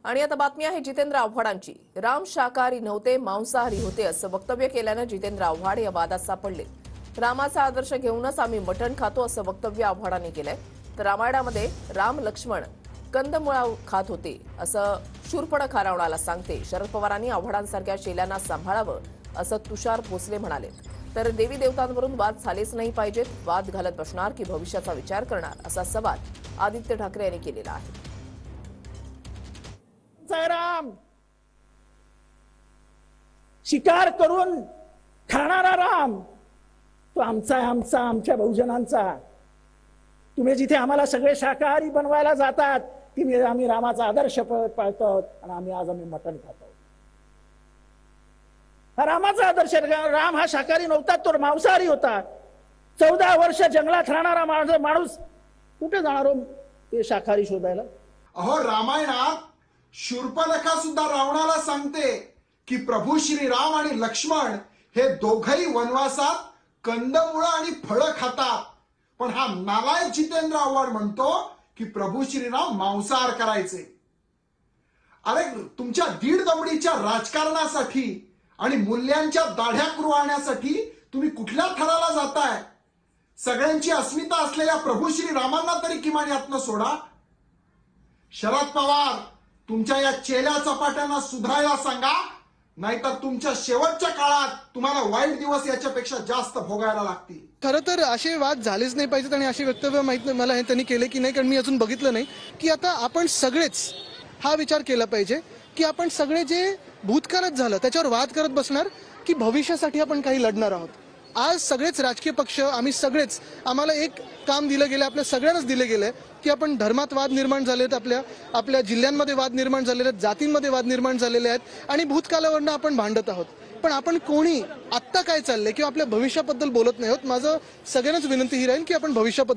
आणि आता बातमी आहे जितेंद्र आव्हाडांची। राम शाकाहारी नव्हते, मांसाहारी होते असं वक्तव्य केल्यानं जितेंद्र आव्हाड या वादात सापडले। रामाचा आदर्श घेऊनच आम्ही मटण खातो असं वक्तव्य आव्हाडांनी केलंय। तर रामायणामध्ये राम लक्ष्मण कंदमुळा खात होते असं शूरपण खारावणाला सांगते। शरद पवारांनी आव्हाडांसारख्या चेल्यांना सांभाळावं असं तुषार भोसले म्हणाले। तर देवी देवतांवरून वाद झालेच नाही पाहिजेत, वाद घालत बसणार की भविष्याचा विचार करणार असा सवाल आदित्य ठाकरे यांनी केलेला आहे। राम शिकार करून खाणारा राम तो आमच्या बहुजनांचा। तुम्ही जिथे आम्हाला सगळे शाकाहारी बनवायला जातात तिथे आम्ही रामाचा आदर्श पाळतो आणि आम्ही मटण खातो। हा रामाचा आदर्श, राम हा शाकाहारी नव्हता, तो मांसाहारी होता। 14 वर्ष जंगलात राहणारा माणूस कुठे जाणार ते शाकाहारी शोधायला? अहो, रामायणात शूर्पणखा सुद्धा रावणाला सांगते की प्रभू श्रीराम आणि लक्ष्मण हे दोघही वनवासात कंदमुळं आणि फळं खातात, पण हा नालायक जितेंद्र आव्हाड म्हणतो की प्रभू श्रीराम मांसाहार करायचे। अरे, तुमच्या दीड दमडीच्या राजकारणासाठी आणि मूल्यांच्या दाढ्या कुरवाळण्यासाठी तुम्ही कुठल्या थराला जाताय? सगळ्यांची अस्मिता असलेल्या प्रभू श्रीरामांना तरी किमान यातनं सोडा। शरद पवार, तुमच्या या चेल्या चपाट्यांना सुधारायला सांगा, नाहीतर तुमच्या शेवटच्या काळात तुम्हाला वाईट दिवस याच्यापेक्षा जास्त भोगायला लागतील। खरं तर असे वाद झालेच नाही पाहिजेत आणि असे वक्तव्य माहित नाही मला हे त्यांनी केले की नाही, कारण मी अजून बघितलं नाही की आता आपण सगळेच हा विचार केला पाहिजे की आपण सगळे जे भूतकाळात झालं त्याच्यावर वाद करत बसणार की भविष्यासाठी आपण काही लढणार आहोत। आज सगळेच राजकीय पक्ष आम्हाला एक काम दिलं गेलं, आपल्या सगळ्यांनाच दिले गेले की आपण धर्मात वाद निर्माण झालेत, आपल्या जिल्ह्यांमध्ये वाद निर्माण झालेले आहेत, जातींमध्ये वाद निर्माण झालेले आहेत आणि भूतकाळावरनं आपण भांडत आहोत। पण आपण कोणी आत्ता काय चाललंय किंवा आपल्या भविष्याबद्दल बोलत नाही आहोत। माझं सगळ्यांनाच विनंती ही राहील की आपण भविष्याबद्दल